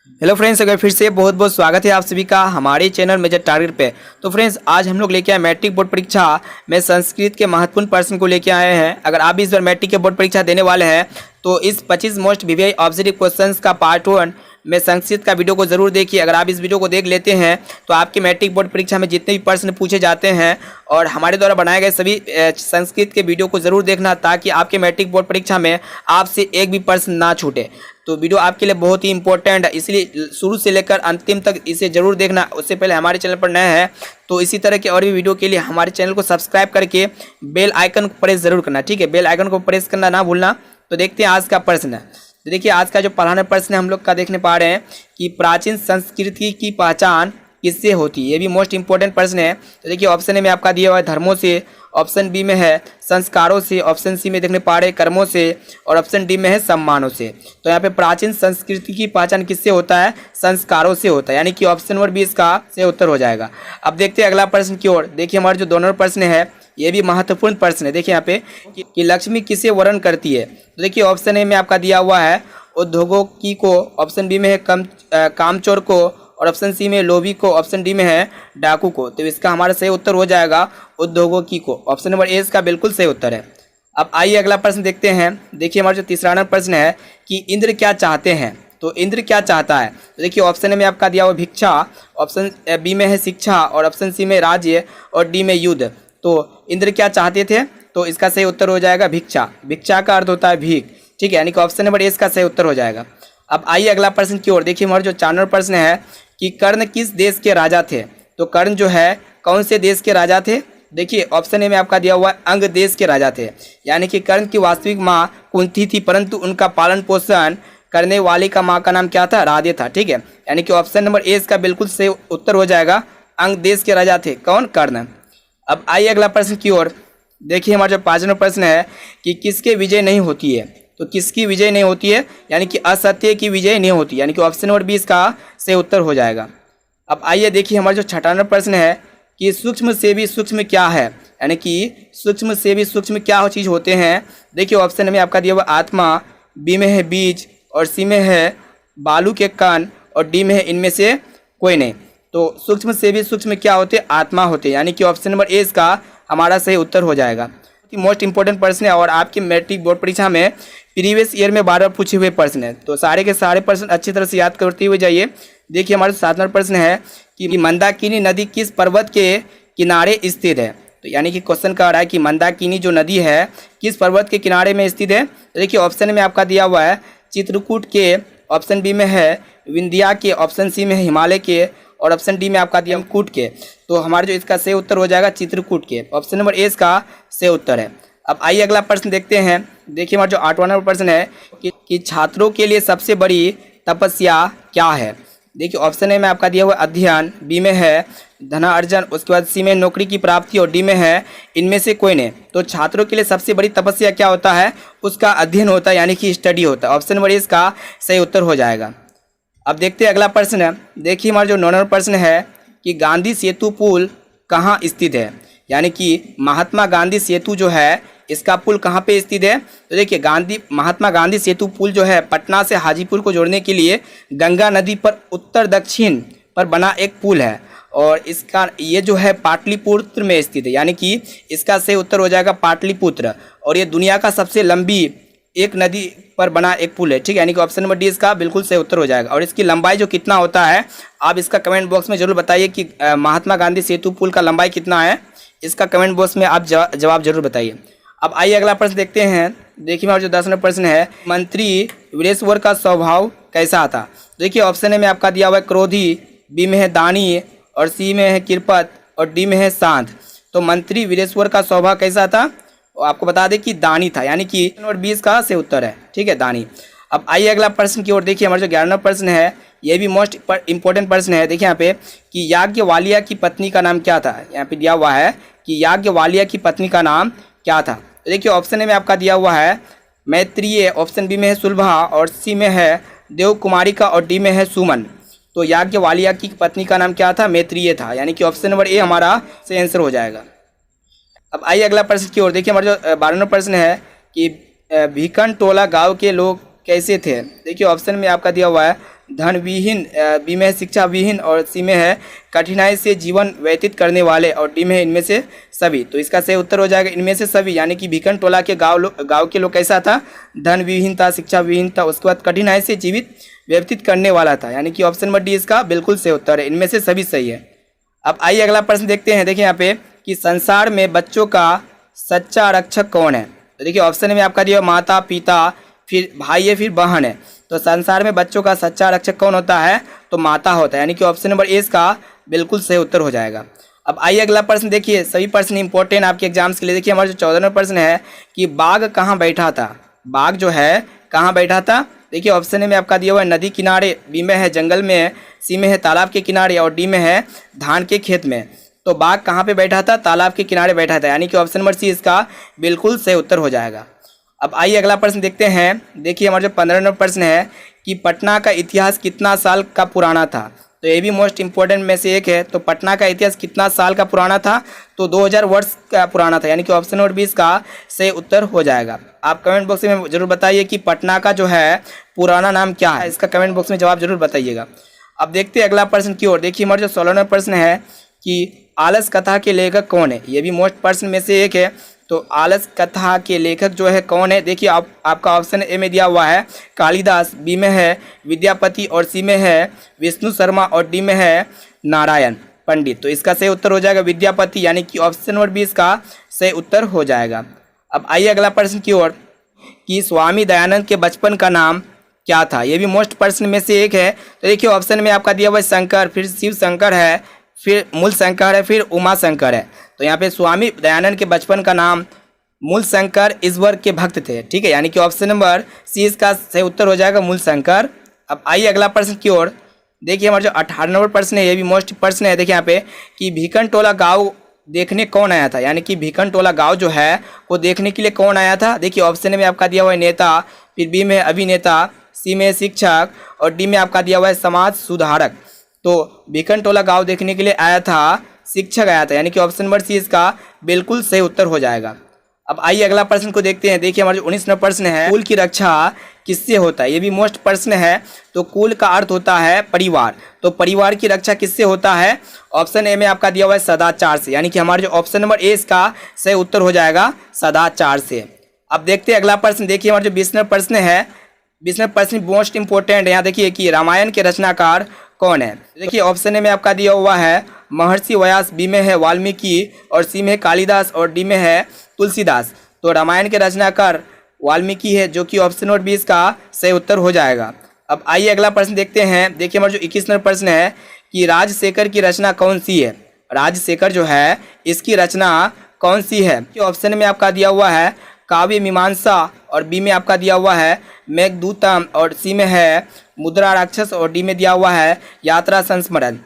Hello friends, अगर फिर से बहुत बहुत स्वागत है आप सभी का हमारे चैनल मेजर टारगेट पे। तो फ्रेंड्स, आज हम लोग लेके आए मैट्रिक बोर्ड परीक्षा में संस्कृत के महत्वपूर्ण प्रश्न को लेके आए हैं। अगर आप भी इस बार मैट्रिक के बोर्ड परीक्षा देने वाले हैं तो इस 25 मोस्ट वीवीआई ऑब्जेक्टिव क्वेश्चंस का पार्ट 1 में संस्कृत का वीडियो को जरूर देखिए। अगर आप इस वीडियो को देख लेते हैं तो आपके मैट्रिक बोर्ड परीक्षा में जितने भी प्रश्न पूछे जाते हैं और हमारे द्वारा बनाए गए सभी संस्कृत के वीडियो को जरूर देखना, ताकि आपके मैट्रिक बोर्ड परीक्षा में आपसे एक भी प्रश्न ना छूटे। तो वीडियो आपके लिए बहुत ही इंपॉर्टेंट है, इसलिए शुरू से लेकर अंतिम तक इसे जरूर देखना। उससे पहले हमारे चैनल पर नए हैं तो इसी तरह के और भी वीडियो के लिए हमारे चैनल को सब्सक्राइब करके बेल आइकन को प्रेस जरूर करना, ठीक है। बेल आइकन को प्रेस करना ना भूलना। तो देखते हैं आज का प्रश्न। तो देखिए, आज का जो पढ़ाना प्रश्न है हम लोग का देखने पा रहे हैं कि प्राचीन संस्कृति की पहचान किससे होती है। ये भी मोस्ट इंपॉर्टेंट प्रश्न है। तो देखिए, ऑप्शन ए में आपका दिया हुआ है धर्मों से, ऑप्शन बी में है संस्कारों से, ऑप्शन सी में देखने पा रहे कर्मों से और ऑप्शन डी में है सम्मानों से। तो यहाँ पे प्राचीन संस्कृति की पहचान किससे होता है? संस्कारों से होता है, यानी कि ऑप्शन नंबर 20 का से उत्तर हो जाएगा। अब देखते हैं अगला प्रश्न की ओर। देखिए, हमारा जो दोनों प्रश्न है ये भी महत्वपूर्ण प्रश्न है। देखिए यहाँ पे कि लक्ष्मी किसे वर्ण करती है। तो देखिए, ऑप्शन ए में आपका दिया हुआ है उद्योगों को, ऑप्शन बी में है कामचोर को और ऑप्शन सी में लोभी को, ऑप्शन डी में है डाकू को। तो इसका हमारा सही उत्तर हो जाएगा उद्योगों को। ऑप्शन नंबर ए इसका बिल्कुल सही उत्तर है। अब आइए अगला प्रश्न देखते हैं। देखिए, हमारा जो तीसरा प्रश्न है कि इंद्र क्या चाहते हैं। तो इंद्र क्या चाहता है। तो देखिए, ऑप्शन ए में आपका दिया हुआ भिक्षा, ऑप्शन बी में है शिक्षा और ऑप्शन सी में राज्य और डी में युद्ध। तो इंद्र क्या चाहते थे, तो इसका सही उत्तर हो जाएगा भिक्षा। भिक्षा का अर्थ होता है भीख, ठीक है, यानी कि ऑप्शन नंबर ए इसका सही उत्तर हो जाएगा। अब आइए अगला प्रश्न की ओर। देखिए, हमारा जो 4वां प्रश्न है कि कर्ण किस देश के राजा थे। तो कर्ण जो है कौन से देश के राजा थे। देखिए, ऑप्शन ए में आपका दिया हुआ है अंग देश के राजा थे, यानी कि कर्ण की वास्तविक माँ कुंती थी, परंतु उनका पालन पोषण करने वाली का माँ का नाम क्या था? राधे था, ठीक है, यानी कि ऑप्शन नंबर ए इसका बिल्कुल सही उत्तर हो जाएगा। अंग देश के राजा थे कौन? कर्ण। अब आइए अगला प्रश्न की ओर। देखिए, हमारा जो 5वां प्रश्न है कि किसके विजय नहीं होती है। तो किसकी विजय नहीं होती है, यानी कि असत्य की विजय नहीं होती, यानी कि ऑप्शन नंबर 20 का सही उत्तर हो जाएगा। अब आइए देखिए, हमारा जो 6वां प्रश्न है कि सूक्ष्म से भी सूक्ष्म क्या है, यानी कि सूक्ष्म से भी सूक्ष्म क्या चीज़ होते हैं। देखिए, ऑप्शन में आपका दिया हुआ आत्मा, बी में है बीज और सी में है बालू के कण और डी में है इनमें से कोई नहीं। तो सूक्ष्म से भी सूक्ष्म क्या होते? आत्मा होते, यानी कि ऑप्शन नंबर ए इसका हमारा सही उत्तर हो जाएगा। मोस्ट इंपॉर्टेंट प्रश्न है और आपकी मैट्रिक बोर्ड परीक्षा में प्रीवियस ईयर में 12 पूछे हुए प्रश्न है। तो सारे के सारे प्रश्न अच्छी तरह से याद करते हुए जाइए। देखिए, हमारा 7वां प्रश्न है कि मंदाकिनी नदी किस पर्वत के किनारे स्थित है। तो यानी कि क्वेश्चन का आ रहा है कि मंदाकिनी जो नदी है किस पर्वत के किनारे में स्थित है। तो देखिए, ऑप्शन में आपका दिया हुआ है चित्रकूट के, ऑप्शन बी में है विंध्या के, ऑप्शन सी में है हिमालय के और ऑप्शन डी में आपका दिया कूट के। तो हमारा जो इसका सही उत्तर हो जाएगा चित्रकूट के। ऑप्शन नंबर ए इसका सही उत्तर है। अब आइए अगला प्रश्न देखते हैं। देखिए, हमारा जो 8वां नंबर प्रश्न है कि छात्रों के लिए सबसे बड़ी तपस्या क्या है। देखिए, ऑप्शन ए में आपका दिया हुआ अध्ययन, बी में है धनार्जन, उसके बाद सी में नौकरी की प्राप्ति और डी में है इनमें से कोई नहीं। तो छात्रों के लिए सबसे बड़ी तपस्या क्या होता है? उसका अध्ययन होता है, यानी कि स्टडी होता है। ऑप्शन नंबर ए इसका सही उत्तर हो जाएगा। अब देखते हैं अगला प्रश्न। देखिए, हमारा जो 9वां प्रश्न है कि गांधी सेतु पुल कहाँ स्थित है, यानी कि महात्मा गांधी सेतु जो है इसका पुल कहाँ पे स्थित है। तो देखिए, महात्मा गांधी सेतु पुल जो है पटना से हाजीपुर को जोड़ने के लिए गंगा नदी पर उत्तर दक्षिण पर बना एक पुल है और इसका ये जो है पाटलिपुत्र में स्थित है, यानी कि इसका सही उत्तर हो जाएगा पाटलिपुत्र। और ये दुनिया का सबसे लंबी एक नदी पर बना एक पुल है, ठीक है, यानी कि ऑप्शन नंबर डी इसका बिल्कुल सही उत्तर हो जाएगा। और इसकी लंबाई जो कितना होता है आप इसका कमेंट बॉक्स में जरूर बताइए कि महात्मा गांधी सेतु पुल का लंबाई कितना है। इसका कमेंट बॉक्स में आप जवाब जरूर बताइए। अब आइए अगला प्रश्न देखते हैं। देखिए, हमारा जो 10वां प्रश्न है मंत्री वीरेश्वर का स्वभाव कैसा था। देखिए, ऑप्शन ए में आपका दिया हुआ है क्रोधी, बी में है दानी और सी में है कृपत और डी में है शांत। तो मंत्री वीरेश्वर का स्वभाव कैसा था? आपको बता दें कि दानी था, यानी कि नंबर 20 का सही उत्तर है, ठीक है, दानी। अब आइए अगला प्रश्न की ओर। देखिए, हमारा जो 11वां प्रश्न है ये भी मोस्ट इंपॉर्टेंट प्रश्न है। देखिए यहाँ पे कि याज्ञवल्क्य की पत्नी का नाम क्या था। यहाँ पे दिया हुआ है कि याज्ञवल्क्य की पत्नी का नाम क्या था। तो देखिए, ऑप्शन ए में आपका दिया हुआ है मैत्रेयी, ऑप्शन बी में है सुलभा और सी में है देवकुमारिका और डी में है सुमन। तो याज्ञवल्क्य की पत्नी का नाम क्या था? मैत्रेयी था, यानी कि ऑप्शन नंबर ए हमारा सही आंसर हो जाएगा। अब आइए अगला प्रश्न की ओर। देखिए, हमारा जो 12वां प्रश्न है कि भीकन टोला गांव के लोग कैसे थे। देखिए, ऑप्शन में आपका दिया हुआ है धन विहीन, बी में है शिक्षा विहीन और सी में है कठिनाई से जीवन व्यतीत करने वाले और डी में है इनमें से सभी। तो इसका सही उत्तर हो जाएगा इनमें से सभी, यानी कि भिखन टोला के गाँव के लोग कैसा था, धन विहीन था, शिक्षा विहीन था, उसके बाद कठिनाई से जीवित व्यतीत करने वाला था, यानी कि ऑप्शन नंबर डी इसका बिल्कुल सही उत्तर है, इनमें से सभी सही है। अब आइए अगला प्रश्न देखते हैं। देखिए यहाँ पे कि संसार में बच्चों का सच्चा रक्षक कौन है। तो देखिए ऑप्शन में आपका दिया माता पिता, फिर भाई है, फिर बहन है। तो संसार में बच्चों का सच्चा रक्षक कौन होता है, तो माता होता है, यानी कि ऑप्शन नंबर ए इसका बिल्कुल सही उत्तर हो जाएगा। अब आइए अगला प्रश्न देखिए, सभी प्रश्न इंपॉर्टेंट आपके एग्जाम्स के लिए। देखिए हमारा जो 14वां प्रश्न है कि बाघ कहाँ बैठा था। बाघ जो है कहाँ बैठा था, देखिए ऑप्शन में आपका दिया हुआ है नदी किनारे, बी में है जंगल में, सी में है तालाब के किनारे और डी में है धान के खेत में। तो बाघ कहाँ पे बैठा था, तालाब के किनारे बैठा था, यानी कि ऑप्शन नंबर सी इसका बिल्कुल सही उत्तर हो जाएगा। अब आइए अगला प्रश्न देखते हैं। देखिए हमारा जो 15वां प्रश्न है कि पटना का इतिहास कितना साल का पुराना था। तो ये भी मोस्ट इंपॉर्टेंट में से एक है। तो पटना का इतिहास कितना साल का पुराना था, तो 2000 वर्ष का पुराना था, यानी कि ऑप्शन नंबर 20 का सही उत्तर हो जाएगा। आप कमेंट बॉक्स में जरूर बताइए कि पटना का जो है पुराना नाम क्या है, इसका कमेंट बॉक्स में जवाब जरूर बताइएगा। अब देखते हैं अगला प्रश्न की ओर। देखिए हमारा जो 16वां प्रश्न है कि आलस कथा के लेखक कौन है। ये भी मोस्ट प्रश्न में से एक है। तो आलस कथा के लेखक जो है कौन है, देखिए आपका ऑप्शन ए में दिया हुआ है कालिदास, बी में है विद्यापति और सी में है विष्णु शर्मा और डी में है नारायण पंडित। तो इसका सही उत्तर हो जाएगा विद्यापति, यानी कि ऑप्शन नंबर 20 का सही उत्तर हो जाएगा। अब आइए अगला प्रश्न की ओर कि स्वामी दयानंद के बचपन का नाम क्या था। ये भी मोस्ट प्रश्न में से एक है। तो देखिए ऑप्शन में आपका दिया हुआ है शंकर, फिर शिव शंकर है, फिर मूल शंकर है, फिर उमा शंकर है। तो यहाँ पे स्वामी दयानंद के बचपन का नाम मूल शंकर ईश्वर के भक्त थे, ठीक है, यानी कि ऑप्शन नंबर सी इसका सही उत्तर हो जाएगा मूल शंकर। अब आइए अगला प्रश्न की ओर। देखिए हमारा जो 18वां प्रश्न है, ये भी मोस्ट प्रश्न है। देखिए यहाँ पे कि भिखन टोला गाँव देखने कौन आया था, यानी कि भिखन टोला गाँव जो है वो देखने के लिए कौन आया था। देखिए ऑप्शन में आपका दिया हुआ है नेता, फिर बी में अभिनेता, सी में शिक्षक और डी में आपका दिया हुआ है समाज सुधारक। तो भिखन टोला गाँव देखने के लिए आया था शिक्षक आया था, यानी कि ऑप्शन नंबर सी इसका बिल्कुल सही उत्तर हो जाएगा। अब आइए अगला प्रश्न को देखते हैं। देखिए हमारा जो 19वां प्रश्न है, कुल की रक्षा किससे होता है। ये भी मोस्ट प्रश्न है। तो कुल का अर्थ होता है परिवार, तो परिवार की रक्षा किससे होता है। ऑप्शन ए में आपका दिया हुआ है सदाचार से, यानी कि हमारा जो ऑप्शन नंबर ए इसका सही उत्तर हो जाएगा सदाचार से। अब देखते हैं अगला प्रश्न। देखिए हमारा जो 20वां प्रश्न है, 20वां प्रश्न मोस्ट इंपॉर्टेंट है। यहाँ देखिए कि रामायण के रचनाकार कौन है। देखिए ऑप्शन ए में आपका दिया हुआ है महर्षि व्यास, बी में है वाल्मीकि और सी में है कालिदास और डी में है तुलसीदास। तो रामायण के रचनाकार वाल्मीकि है, जो कि ऑप्शन नंबर 20 का सही उत्तर हो जाएगा। अब आइए अगला प्रश्न देखते हैं। देखिए हमारा जो 21वां प्रश्न है कि राजशेखर की रचना कौन सी है। राजशेखर जो है इसकी रचना कौन सी है। ऑप्शन में आपका दिया हुआ है काव्य मीमांसा और बी में आपका दिया हुआ है मेघदूतम और सी में है मुद्रा राक्षस और डी में दिया हुआ है यात्रा संस्मरण।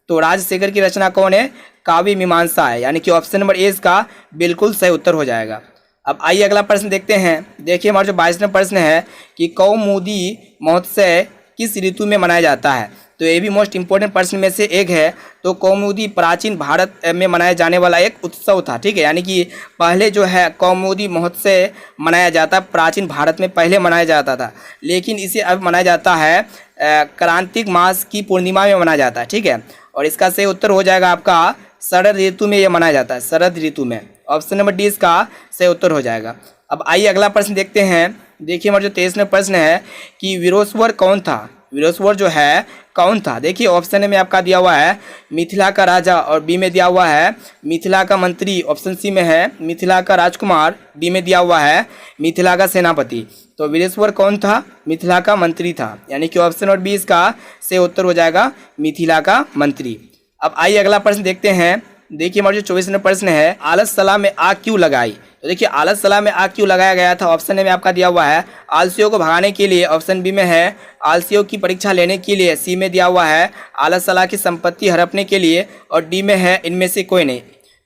तो राजशेखर की रचना कौन है, काव्य मीमांसा है, यानी कि ऑप्शन नंबर ए इसका बिल्कुल सही उत्तर हो जाएगा। अब आइए अगला प्रश्न देखते हैं। देखिए हमारा जो 22वां प्रश्न है कि कौमुदी महोत्सव किस ऋतु में मनाया जाता है। तो ये भी मोस्ट इंपॉर्टेंट प्रश्न में से एक है। तो कौमुदी प्राचीन भारत में मनाया जाने वाला एक उत्सव था, ठीक है, यानी कि पहले जो है कौमुदी महोत्सव मनाया जाता, प्राचीन भारत में पहले मनाया जाता था, लेकिन इसे अब मनाया जाता है कार्तिक मास की पूर्णिमा में मनाया जाता है, ठीक है। और इसका सही उत्तर हो जाएगा आपका शरद ऋतु में यह मनाया जाता है, शरद ऋतु में। ऑप्शन नंबर डी इसका सही उत्तर हो जाएगा। अब आइए अगला प्रश्न देखते हैं। देखिए हमारा जो 23वां प्रश्न है कि वीरोस्वर कौन था। वीरोस्वर जो है कौन था। देखिए ऑप्शन में आपका दिया हुआ है मिथिला का राजा और बी में दिया हुआ है मिथिला का मंत्री, ऑप्शन सी में है मिथिला का राजकुमार, डी में दिया हुआ है मिथिला का सेनापति। तो वीरेश्वर कौन था, मिथिला का मंत्री था, यानी कि ऑप्शन और 20 का से उत्तर हो जाएगा मिथिला का मंत्री। अब आइए अगला प्रश्न देखते हैं। देखिए हमारा जो 24वां प्रश्न है आलस सलाह में आग क्यों लगाई। तो देखिए आलस सलाह में आग क्यों लगाया गया था। ऑप्शन ए में आपका दिया हुआ है आलसियों को भगाने के लिए, ऑप्शन बी में है आलसियों की परीक्षा लेने के लिए, सी में दिया हुआ है आलस सलाह की संपत्ति हड़पने के लिए और डी में है इनमें से कोई नहीं।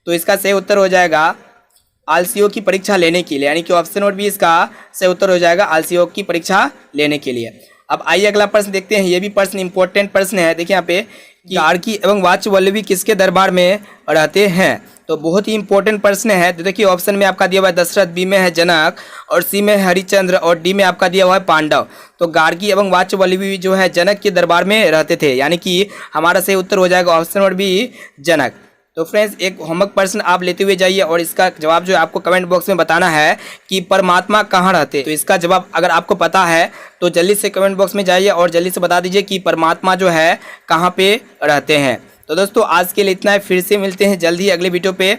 तो इसका सही उत्तर हो जाएगा आलसियों की परीक्षा लेने के लिए, यानी कि ऑप्शन और 20 का सही उत्तर हो जाएगा आलसियों की परीक्षा लेने के लिए। अब आइए अगला प्रश्न देखते हैं। ये भी प्रश्न इंपॉर्टेंट प्रश्न है। देखिए यहाँ पे कि आर्की एवं वाच्यवल्लभी किसके दरबार में रहते हैं। तो बहुत ही इंपॉर्टेंट प्रश्न है। तो देखिए ऑप्शन में आपका दिया हुआ है दशरथ, बी में है जनक और सी में है हरिश्चंद्र और डी में आपका दिया हुआ है पांडव। तो गार्गी एवं वाच्यवल्लभी जो है जनक के दरबार में रहते थे, यानी कि हमारा सही उत्तर हो जाएगा ऑप्शन नंबर बी जनक। तो फ्रेंड्स एक होमवर्क प्रश्न आप लेते हुए जाइए और इसका जवाब जो है आपको कमेंट बॉक्स में बताना है कि परमात्मा कहाँ रहते। तो इसका जवाब अगर आपको पता है तो जल्दी से कमेंट बॉक्स में जाइए और जल्दी से बता दीजिए कि परमात्मा जो है कहाँ पे रहते हैं। तो दोस्तों आज के लिए इतना है, फिर से मिलते हैं जल्दी अगले वीडियो पे।